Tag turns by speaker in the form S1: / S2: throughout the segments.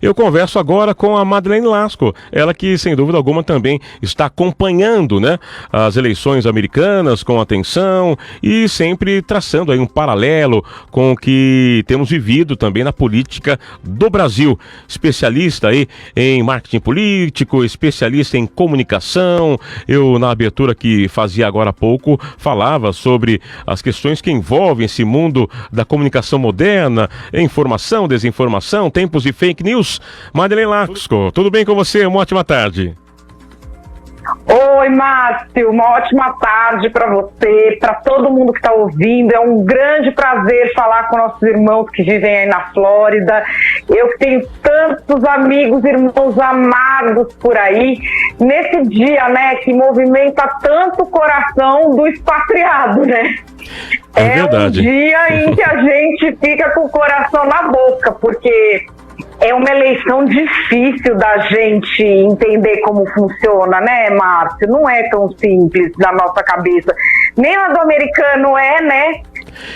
S1: Eu converso agora com a Madeleine Lasco, ela que sem dúvida alguma também está acompanhando, né, as eleições americanas com atenção e sempre traçando aí um paralelo com o que temos vivido também na política do Brasil. Especialista aí em marketing político, especialista em comunicação. Eu, na abertura que fazia agora há pouco, falava sobre as questões que envolvem esse mundo da comunicação moderna, informação, desinformação, tempos de fake news. Madeleine Lasco, tudo bem com você? Uma ótima tarde.
S2: Oi, Márcio, uma ótima tarde para você, para todo mundo que está ouvindo. É um grande prazer falar com nossos irmãos que vivem aí na Flórida. Eu que tenho tantos amigos, irmãos amados por aí, nesse dia, né, que movimenta tanto o coração do expatriado, né?
S1: É verdade.
S2: Um dia em que a gente fica com o coração na boca, porque é uma eleição difícil da gente entender como funciona, né, Márcio? Não é tão simples na nossa cabeça. Nem na do americano é, né?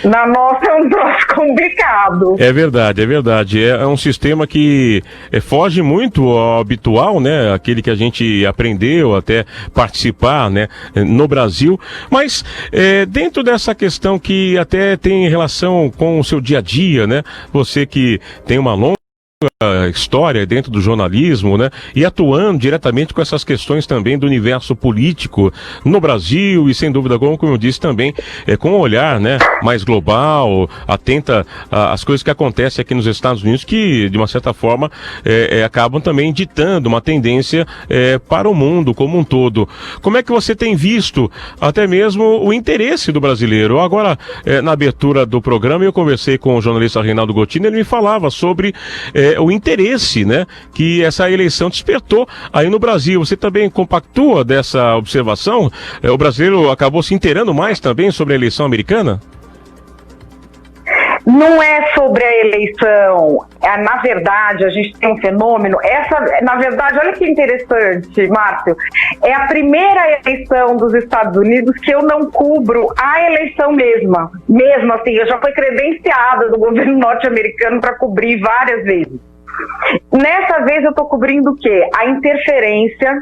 S2: Na nossa é um troço complicado.
S1: É verdade, é verdade. É um sistema que foge muito ao habitual, né? Aquele que a gente aprendeu até participar, né? No Brasil. Mas dentro dessa questão que até tem relação com o seu dia a dia, né? Você que tem uma longa história dentro do jornalismo, né? E atuando diretamente com essas questões também do universo político no Brasil e sem dúvida alguma, como eu disse também, com um olhar, né, mais global, atenta às coisas que acontecem aqui nos Estados Unidos, que de uma certa forma acabam também ditando uma tendência para o mundo como um todo. Como é que você tem visto até mesmo o interesse do brasileiro? Agora, na abertura do programa, eu conversei com o jornalista Reinaldo Gotino, ele me falava sobre o interesse, né, que essa eleição despertou aí no Brasil. Você também compactua dessa observação? O brasileiro acabou se inteirando mais também sobre a eleição americana?
S2: Não é sobre a eleição. Na verdade, a gente tem um fenômeno. Na verdade, olha que interessante, Márcio. É a primeira eleição dos Estados Unidos que eu não cubro a eleição mesma. Mesmo assim, eu já fui credenciada do governo norte-americano para cobrir várias vezes. Nessa vez eu estou cobrindo o quê? A interferência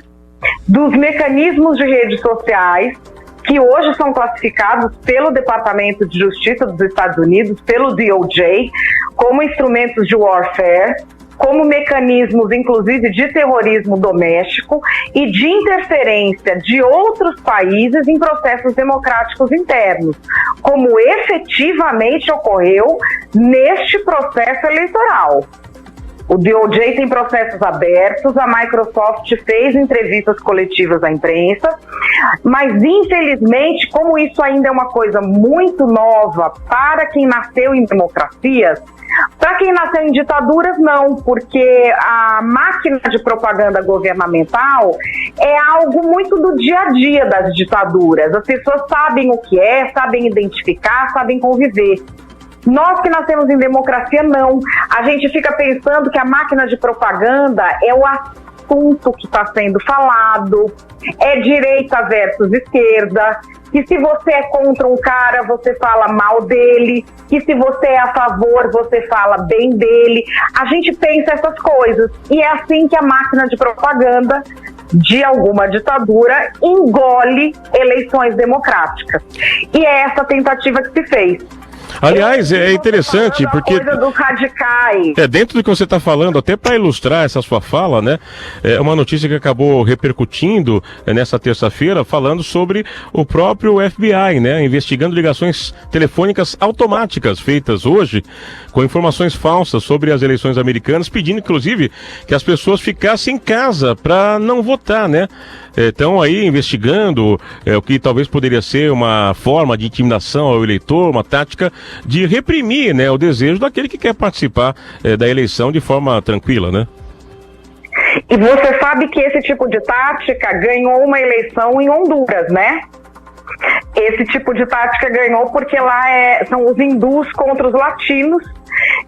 S2: dos mecanismos de redes sociais, que hoje são classificados pelo Departamento de Justiça dos Estados Unidos, pelo DOJ, como instrumentos de warfare, como mecanismos, inclusive, de terrorismo doméstico e de interferência de outros países em processos democráticos internos, como efetivamente ocorreu neste processo eleitoral. O DOJ tem processos abertos, a Microsoft fez entrevistas coletivas à imprensa, mas infelizmente, como isso ainda é uma coisa muito nova para quem nasceu em democracias, para quem nasceu em ditaduras não, porque a máquina de propaganda governamental é algo muito do dia a dia das ditaduras. As pessoas sabem o que é, sabem identificar, sabem conviver. Nós que nascemos em democracia, não. A gente fica pensando que a máquina de propaganda é o assunto que está sendo falado, é direita versus esquerda, que se você é contra um cara, você fala mal dele, que se você é a favor, você fala bem dele. A gente pensa essas coisas. E é assim que a máquina de propaganda de alguma ditadura engole eleições democráticas. E é essa tentativa que se fez.
S1: Aliás, é interessante porque
S2: coisa dos radicais.
S1: Dentro do que você está falando, até para ilustrar essa sua fala, né? É uma notícia que acabou repercutindo nessa terça-feira, falando sobre o próprio FBI, né? Investigando ligações telefônicas automáticas feitas hoje com informações falsas sobre as eleições americanas, pedindo inclusive que as pessoas ficassem em casa para não votar, né? Estão aí investigando o que talvez poderia ser uma forma de intimidação ao eleitor, uma tática de reprimir, né, o desejo daquele que quer participar da eleição de forma tranquila, né?
S2: E você sabe que esse tipo de tática ganhou uma eleição em Honduras, né? Esse tipo de tática ganhou porque lá são os hindus contra os latinos.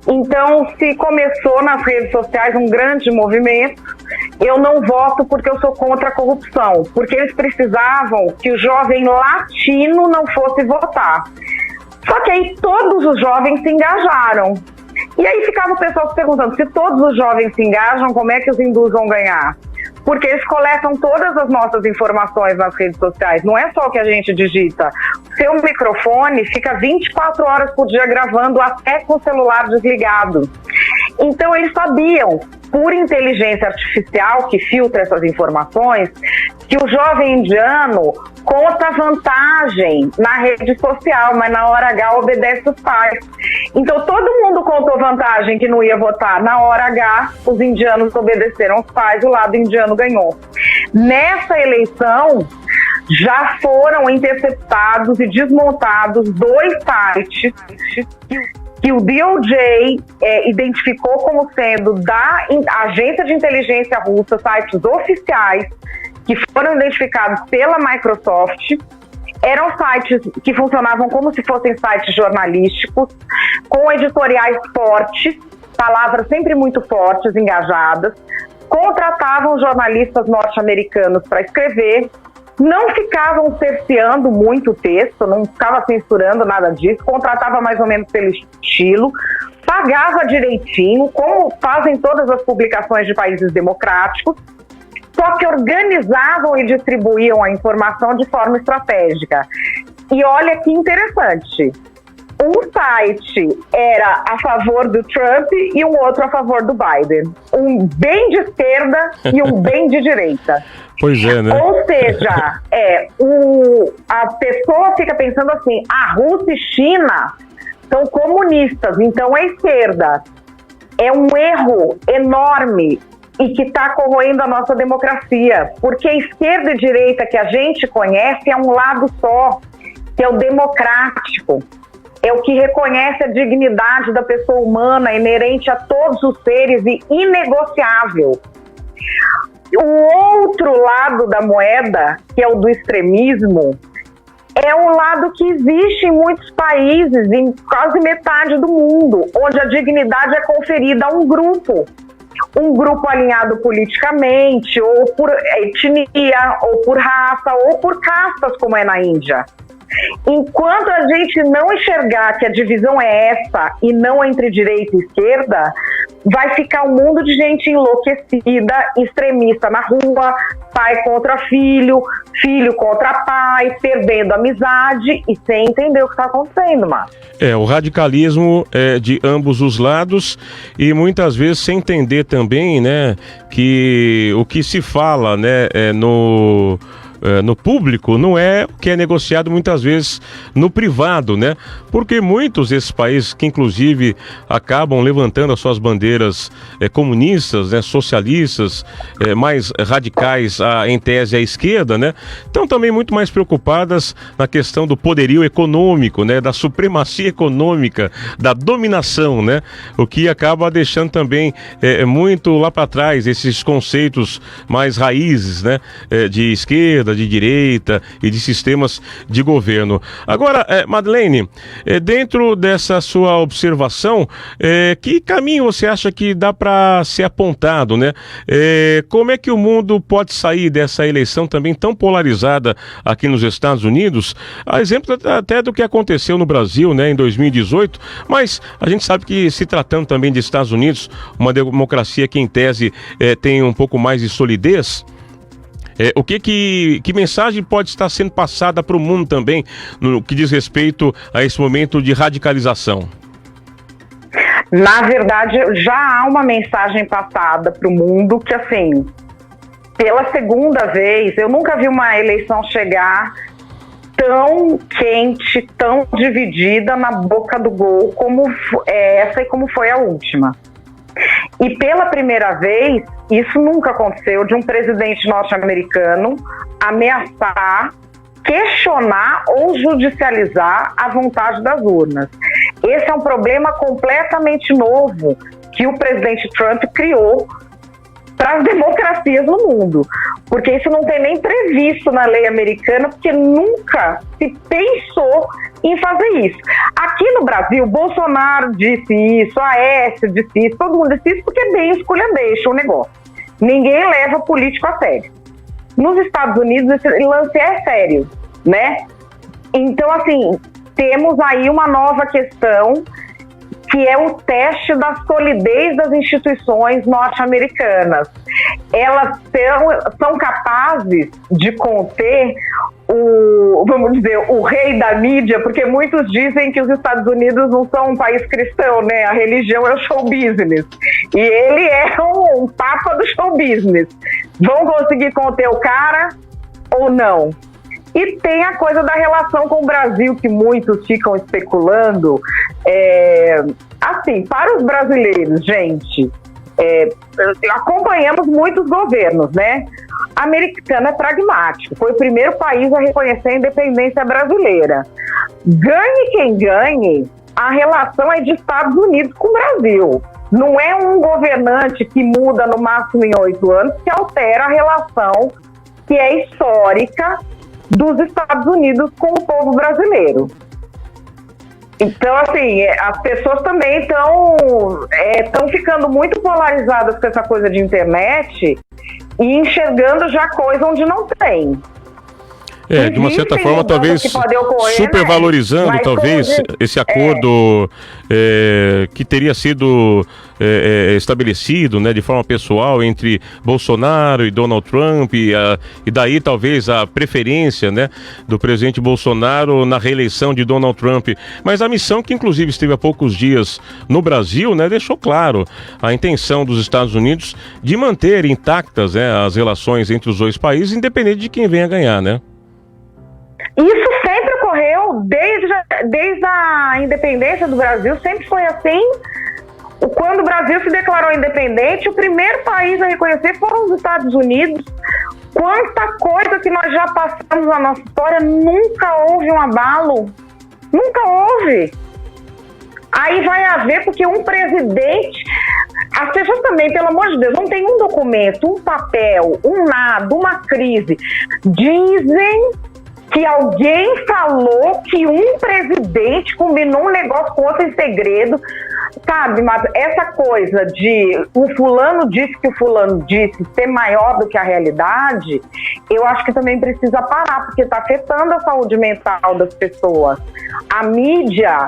S2: Então, se começou nas redes sociais um grande movimento, eu não voto porque eu sou contra a corrupção, porque eles precisavam que o jovem latino não fosse votar. Só que aí todos os jovens se engajaram. E aí ficava o pessoal se perguntando, se todos os jovens se engajam, como é que os hindus vão ganhar? Porque eles coletam todas as nossas informações nas redes sociais, não é só o que a gente digita. Seu microfone fica 24 horas por dia gravando, até com o celular desligado. Então eles sabiam, por inteligência artificial que filtra essas informações, que o jovem indiano conta vantagem na rede social, mas na hora H obedece os pais. Então todo mundo contou vantagem que não ia votar. Na hora H, os indianos obedeceram os pais, o lado indiano ganhou. Nessa eleição, já foram interceptados e desmontados 2 sites que o DOJ identificou como sendo da agência de inteligência russa, sites oficiais, que foram identificados pela Microsoft. Eram sites que funcionavam como se fossem sites jornalísticos, com editoriais fortes, palavras sempre muito fortes, engajadas, contratavam jornalistas norte-americanos para escrever, não ficavam cerceando muito o texto, não ficava censurando nada disso, contratava mais ou menos pelo estilo, pagava direitinho, como fazem todas as publicações de países democráticos, só que organizavam e distribuíam a informação de forma estratégica. E olha que interessante, um site era a favor do Trump e um outro a favor do Biden. Um bem de esquerda e um bem de direita.
S1: Pois é, né?
S2: Ou seja, a pessoa fica pensando assim, a Rússia e China são comunistas, então é esquerda. É um erro enorme e que está corroendo a nossa democracia, porque a esquerda e direita que a gente conhece é um lado só, que é o democrático. É o que reconhece a dignidade da pessoa humana inerente a todos os seres e inegociável. O outro lado da moeda, que é o do extremismo, é um lado que existe em muitos países, em quase metade do mundo, onde a dignidade é conferida a um grupo alinhado politicamente, ou por etnia, ou por raça, ou por castas, como é na Índia. Enquanto a gente não enxergar que a divisão é essa e não entre direita e esquerda, vai ficar um mundo de gente enlouquecida, extremista na rua, pai contra filho, filho contra pai, perdendo amizade e sem entender o que está acontecendo, Márcio.
S1: O radicalismo é de ambos os lados e muitas vezes sem entender também, né, que o que se fala, né, no público não é o que é negociado muitas vezes no privado, né? Porque muitos desses países que inclusive acabam levantando as suas bandeiras comunistas, né, socialistas, mais radicais em tese à esquerda, né? Estão também muito mais preocupadas na questão do poderio econômico, né? Da supremacia econômica, da dominação, né? O que acaba deixando também muito lá para trás esses conceitos mais raízes, né? De esquerda, de direita e de sistemas de governo. Agora, Madeleine, dentro dessa sua observação, que caminho você acha que dá para ser apontado, né? Como é que o mundo pode sair dessa eleição também tão polarizada aqui nos Estados Unidos? A exemplo até do que aconteceu no Brasil, né, em 2018, mas a gente sabe que, se tratando também de Estados Unidos, uma democracia que em tese tem um pouco mais de solidez, que mensagem pode estar sendo passada para o mundo também no que diz respeito a esse momento de radicalização?
S2: Na verdade, já há uma mensagem passada para o mundo que, assim, pela segunda vez, eu nunca vi uma eleição chegar tão quente, tão dividida na boca do gol como essa e como foi a última. E pela primeira vez, isso nunca aconteceu, de um presidente norte-americano ameaçar, questionar ou judicializar a vontade das urnas. Esse é um problema completamente novo que o presidente Trump criou para as democracias no mundo, porque isso não tem nem previsto na lei americana, porque nunca se pensou em fazer isso. Aqui no Brasil, Bolsonaro disse isso, Aécio disse isso, todo mundo disse isso porque é bem esculhambeiro o negócio. Ninguém leva político a sério. Nos Estados Unidos, esse lance é sério, né? Então, assim, temos aí uma nova questão que é o teste da solidez das instituições norte-americanas. Elas são capazes de conter o rei da mídia, porque muitos dizem que os Estados Unidos não são um país cristão, né? A religião é o show business. E ele é um papa do show business. Vão conseguir conter o cara ou não? E tem a coisa da relação com o Brasil, que muitos ficam especulando. Assim, para os brasileiros, gente, acompanhamos muitos governos, né? A americana é pragmático, foi o primeiro país a reconhecer a independência brasileira. Ganhe quem ganhe, a relação é de Estados Unidos com o Brasil. Não é um governante que muda no máximo em 8 anos que altera a relação que é histórica dos Estados Unidos com o povo brasileiro. Então, assim, as pessoas também estão ficando muito polarizadas com essa coisa de internet e enxergando já coisa onde não tem.
S1: De uma certa forma, talvez supervalorizando, né? Talvez, esse acordo que teria sido estabelecido, né, de forma pessoal entre Bolsonaro e Donald Trump, e daí talvez a preferência, né, do presidente Bolsonaro na reeleição de Donald Trump. Mas a missão, que inclusive esteve há poucos dias no Brasil, né, deixou claro a intenção dos Estados Unidos de manter intactas, né, as relações entre os dois países, independente de quem venha ganhar, né?
S2: Isso sempre ocorreu desde a independência do Brasil, sempre foi assim. Quando o Brasil se declarou independente, o primeiro país a reconhecer foram os Estados Unidos. Quanta coisa que nós já passamos na nossa história, nunca houve um abalo. Nunca houve. Aí vai haver, porque um presidente... As pessoas também, pelo amor de Deus, não tem um documento, um papel, um nada, uma crise. Dizem que alguém falou que um presidente combinou um negócio com outro em segredo, sabe, mas essa coisa de o fulano disse que o fulano disse ser maior do que a realidade, eu acho que também precisa parar, porque está afetando a saúde mental das pessoas. A mídia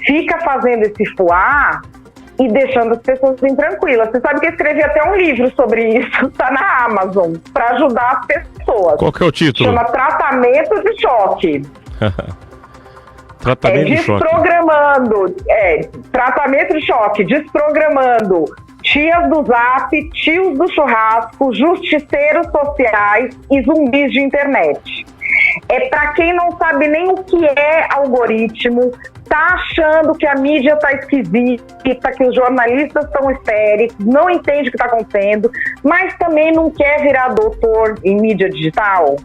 S2: fica fazendo esse fuá e deixando as pessoas intranquilas. Você sabe que eu escrevi até um livro sobre isso, está na Amazon, para ajudar as pessoas.
S1: Qual que é o título?
S2: Chama Tratamento de Choque.
S1: Tratamento de choque.
S2: Tratamento de choque, desprogramando tias do Zap, tios do churrasco, justiceiros sociais e zumbis de internet. É para quem não sabe nem o que é algoritmo, tá achando que a mídia tá esquisita, que os jornalistas estão histéricos, não entende o que está acontecendo, mas também não quer virar doutor em mídia digital.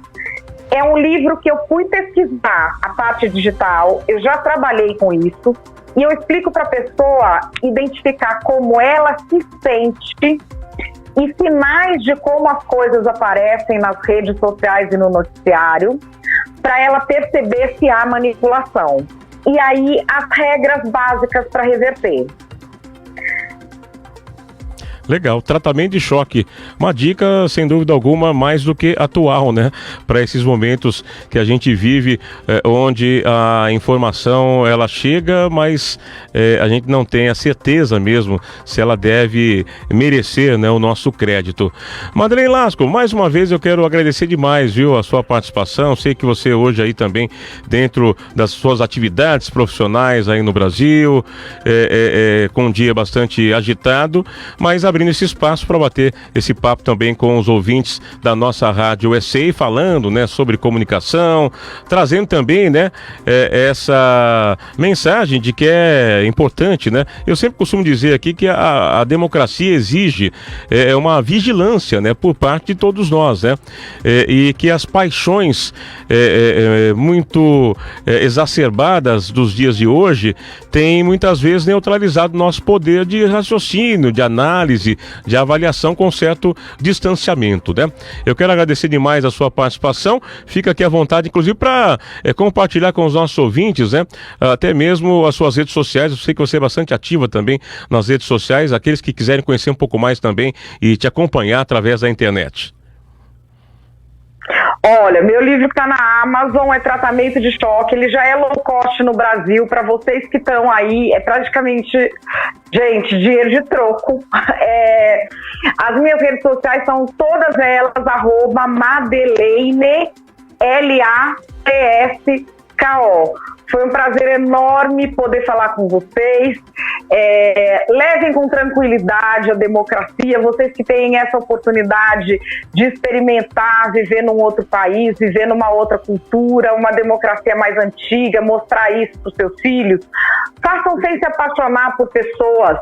S2: É um livro que eu fui pesquisar a parte digital, eu já trabalhei com isso, e eu explico para a pessoa identificar como ela se sente e sinais de como as coisas aparecem nas redes sociais e no noticiário, para ela perceber se há manipulação. E aí, as regras básicas para reverter.
S1: Legal, tratamento de choque, uma dica sem dúvida alguma mais do que atual, né, para esses momentos que a gente vive, onde a informação ela chega, mas a gente não tem a certeza mesmo se ela deve merecer, né, o nosso crédito. Madeleine Lasco, mais uma vez eu quero agradecer demais, viu, a sua participação. Sei que você hoje aí também, dentro das suas atividades profissionais aí no Brasil, com um dia bastante agitado, mas abrindo esse espaço para bater esse papo também com os ouvintes da nossa Rádio USA, falando, né, sobre comunicação, trazendo também, né, essa mensagem de que é importante, né? Eu sempre costumo dizer aqui que a democracia exige uma vigilância, né, por parte de todos nós, né? E que as paixões muito exacerbadas dos dias de hoje têm muitas vezes neutralizado nosso poder de raciocínio, de análise, de avaliação com certo distanciamento, né? Eu quero agradecer demais a sua participação, fica aqui à vontade, inclusive, para compartilhar com os nossos ouvintes, né? Até mesmo as suas redes sociais. Eu sei que você é bastante ativa também nas redes sociais, aqueles que quiserem conhecer um pouco mais também e te acompanhar através da internet.
S2: Olha, meu livro que está na Amazon é Tratamento de Choque, ele já é low cost no Brasil, para vocês que estão aí, é praticamente, gente, dinheiro de troco. As minhas redes sociais são todas elas, @Madeleine, LATSKO. Foi um prazer enorme poder falar com vocês. Levem com tranquilidade a democracia, vocês que têm essa oportunidade de experimentar, viver num outro país, viver numa outra cultura, uma democracia mais antiga, mostrar isso para os seus filhos. Façam sem se apaixonar por pessoas.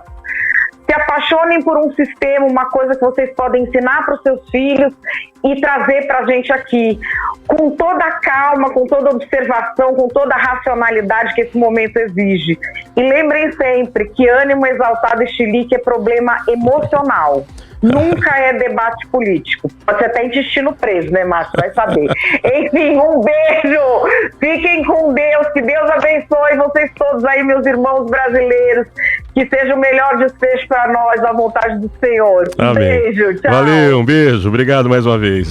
S2: Se apaixonem por um sistema, uma coisa que vocês podem ensinar para os seus filhos e trazer para a gente aqui, com toda a calma, com toda a observação, com toda a racionalidade que esse momento exige. E lembrem sempre que ânimo exaltado e chilique é problema emocional. Nunca é debate político. Pode ser até intestino preso, né, Márcio? Vai saber. Enfim, um beijo. Fiquem com Deus. Que Deus abençoe vocês todos aí, meus irmãos brasileiros. Que seja o melhor desfecho para nós, à vontade do Senhor. Um
S1: Amém.
S2: beijo. Tchau.
S1: Valeu, um beijo. Obrigado mais uma vez.